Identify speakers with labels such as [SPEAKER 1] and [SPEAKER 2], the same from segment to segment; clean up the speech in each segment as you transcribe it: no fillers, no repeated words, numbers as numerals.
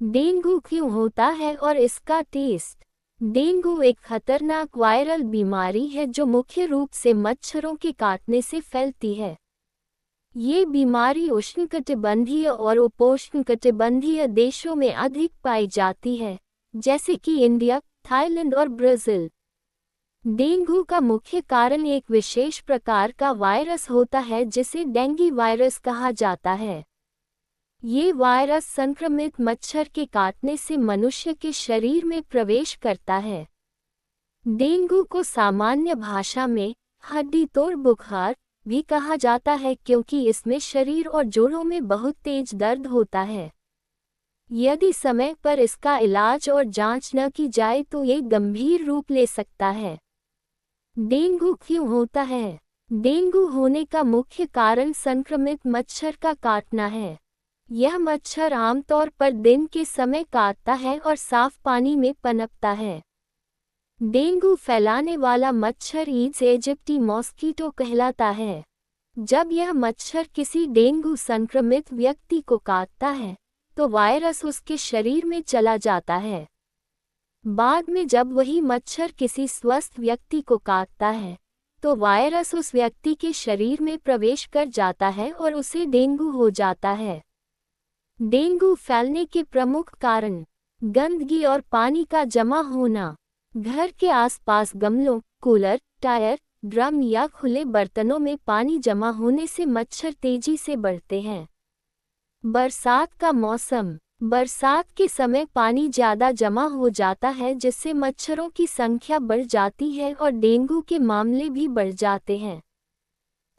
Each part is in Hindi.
[SPEAKER 1] डेंगू क्यों होता है और इसका टेस्ट। डेंगू एक खतरनाक वायरल बीमारी है जो मुख्य रूप से मच्छरों के काटने से फैलती है। ये बीमारी उष्णकटिबंधीय और उपोष्णकटिबंधीय देशों में अधिक पाई जाती है, जैसे कि इंडिया, थाईलैंड और ब्राज़ील। डेंगू का मुख्य कारण एक विशेष प्रकार का वायरस होता है जिसे डेंगू वायरस कहा जाता है। ये वायरस संक्रमित मच्छर के काटने से मनुष्य के शरीर में प्रवेश करता है। डेंगू को सामान्य भाषा में हड्डी तोड़ बुखार भी कहा जाता है क्योंकि इसमें शरीर और जोड़ों में बहुत तेज दर्द होता है। यदि समय पर इसका इलाज और जांच न की जाए तो ये गंभीर रूप ले सकता है। डेंगू क्यों होता है? डेंगू होने का मुख्य कारण संक्रमित मच्छर का काटना है। यह मच्छर आमतौर पर दिन के समय काटता है और साफ पानी में पनपता है। डेंगू फैलाने वाला मच्छर ईड्स एजिप्टी मॉस्कीटो कहलाता है। जब यह मच्छर किसी डेंगू संक्रमित व्यक्ति को काटता है, तो वायरस उसके शरीर में चला जाता है। बाद में जब वही मच्छर किसी स्वस्थ व्यक्ति को काटता है, तो वायरस उस व्यक्ति के शरीर में प्रवेश कर जाता है और उसे डेंगू हो जाता है। डेंगू फैलने के प्रमुख कारण: गंदगी और पानी का जमा होना। घर के आसपास गमलों, कूलर, टायर, ड्रम या खुले बर्तनों में पानी जमा होने से मच्छर तेजी से बढ़ते हैं। बरसात का मौसम: बरसात के समय पानी ज़्यादा जमा हो जाता है जिससे मच्छरों की संख्या बढ़ जाती है और डेंगू के मामले भी बढ़ जाते हैं।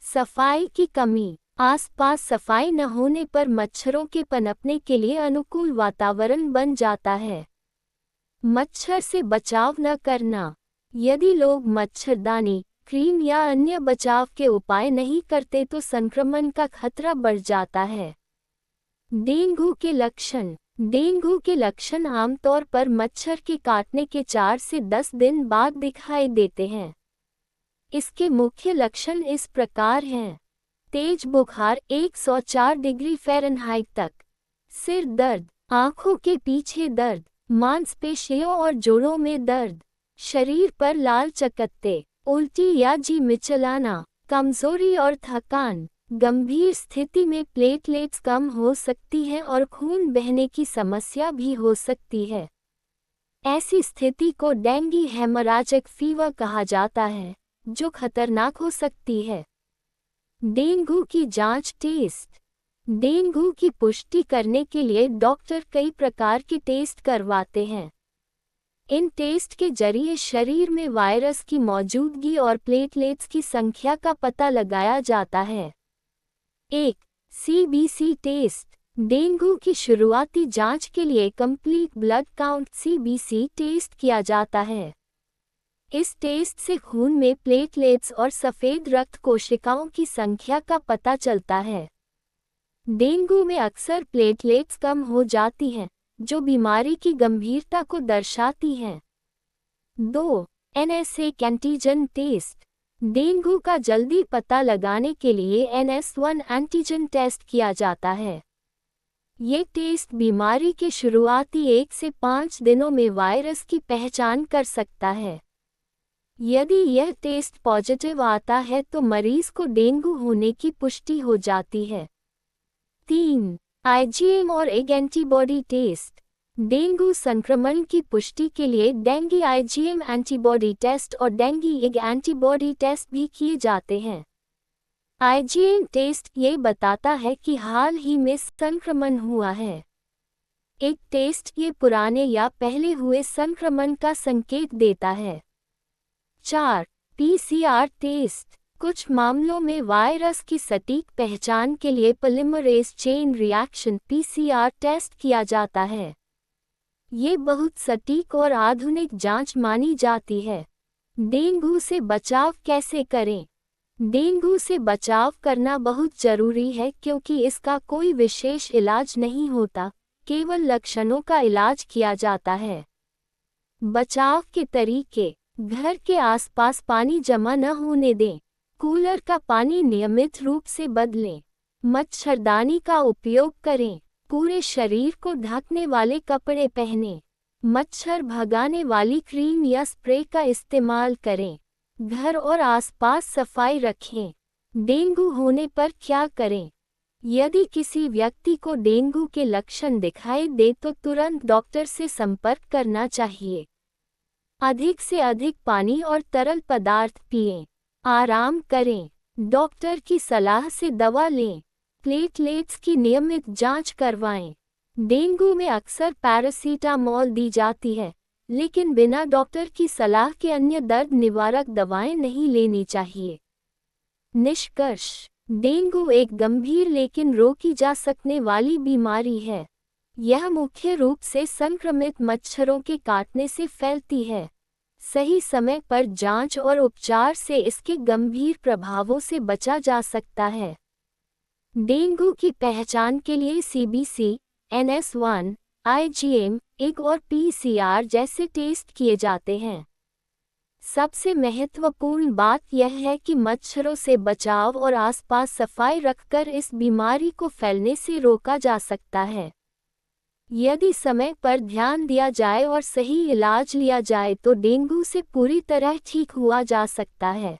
[SPEAKER 1] सफाई की कमी: आसपास सफाई न होने पर मच्छरों के पनपने के लिए अनुकूल वातावरण बन जाता है। मच्छर से बचाव न करना: यदि लोग मच्छरदानी, क्रीम या अन्य बचाव के उपाय नहीं करते तो संक्रमण का खतरा बढ़ जाता है। डेंगू के लक्षण: डेंगू के लक्षण आमतौर पर मच्छर के काटने के 4 से 10 दिन बाद दिखाई देते हैं। इसके मुख्य लक्षण इस प्रकार हैं: तेज बुखार 104 डिग्री फ़ारेनहाइट तक, सिर दर्द, आंखों के पीछे दर्द, मांसपेशियों और जोड़ों में दर्द, शरीर पर लाल चकत्ते, उल्टी या जी मिचलाना, कमजोरी और थकान। गंभीर स्थिति में प्लेटलेट्स कम हो सकती हैं और खून बहने की समस्या भी हो सकती है। ऐसी स्थिति को डेंगू हेमोरेजिक फीवर कहा जाता है, जो खतरनाक हो सकती है। डेंगू की जांच टेस्ट: डेंगू की पुष्टि करने के लिए डॉक्टर कई प्रकार के टेस्ट करवाते हैं। इन टेस्ट के जरिए शरीर में वायरस की मौजूदगी और प्लेटलेट्स की संख्या का पता लगाया जाता है। 1. CBC टेस्ट: डेंगू की शुरुआती जांच के लिए complete blood count CBC test किया जाता है। इस टेस्ट से खून में प्लेटलेट्स और सफ़ेद रक्त कोशिकाओं की संख्या का पता चलता है। डेंगू में अक्सर प्लेटलेट्स कम हो जाती हैं, जो बीमारी की गंभीरता को दर्शाती हैं। 2. NSA एंटीजन टेस्ट: डेंगू का जल्दी पता लगाने के लिए NS1 एंटीजन टेस्ट किया जाता है। ये टेस्ट बीमारी के शुरुआती 1 से 5 दिनों में वायरस की पहचान कर सकता है। यदि यह टेस्ट पॉजिटिव आता है तो मरीज को डेंगू होने की पुष्टि हो जाती है। 3. IgM और एग एंटीबॉडी टेस्ट: डेंगू संक्रमण की पुष्टि के लिए डेंगू IgM एंटीबॉडी टेस्ट और डेंगू एग एंटीबॉडी टेस्ट भी किए जाते हैं। IgM टेस्ट ये बताता है कि हाल ही में संक्रमण हुआ है। एग टेस्ट ये पुराने या पहले हुए संक्रमण का संकेत देता है। 4. PCR टेस्ट: कुछ मामलों में वायरस की सटीक पहचान के लिए polymerase chain reaction PCR test किया जाता है। ये बहुत सटीक और आधुनिक जांच मानी जाती है। डेंगू से बचाव कैसे करें? डेंगू से बचाव करना बहुत जरूरी है क्योंकि इसका कोई विशेष इलाज नहीं होता, केवल लक्षणों का इलाज किया जाता है। बचाव के तरीके: घर के आसपास पानी जमा न होने दें। कूलर का पानी नियमित रूप से बदलें। मच्छरदानी का उपयोग करें। पूरे शरीर को ढकने वाले कपड़े पहनें। मच्छर भगाने वाली क्रीम या स्प्रे का इस्तेमाल करें। घर और आसपास सफाई रखें। डेंगू होने पर क्या करें? यदि किसी व्यक्ति को डेंगू के लक्षण दिखाई दे तो तुरंत डॉक्टर से संपर्क करना चाहिए। अधिक से अधिक पानी और तरल पदार्थ पिएं। आराम करें। डॉक्टर की सलाह से दवा लें। प्लेटलेट्स की नियमित जांच करवाएं। डेंगू में अक्सर पैरासीटामोल दी जाती है, लेकिन बिना डॉक्टर की सलाह के अन्य दर्द निवारक दवाएं नहीं लेनी चाहिए। निष्कर्ष: डेंगू एक गंभीर लेकिन रोकी जा सकने वाली बीमारी है। यह मुख्य रूप से संक्रमित मच्छरों के काटने से फैलती है। सही समय पर जांच और उपचार से इसके गंभीर प्रभावों से बचा जा सकता है। डेंगू की पहचान के लिए सीबीसी, NS1, IgM-1 और PCR जैसे टेस्ट किए जाते हैं। सबसे महत्वपूर्ण बात यह है कि मच्छरों से बचाव और आसपास सफाई रखकर इस बीमारी को फैलने से रोका जा सकता है। यदि समय पर ध्यान दिया जाए और सही इलाज लिया जाए तो डेंगू से पूरी तरह ठीक हुआ जा सकता है।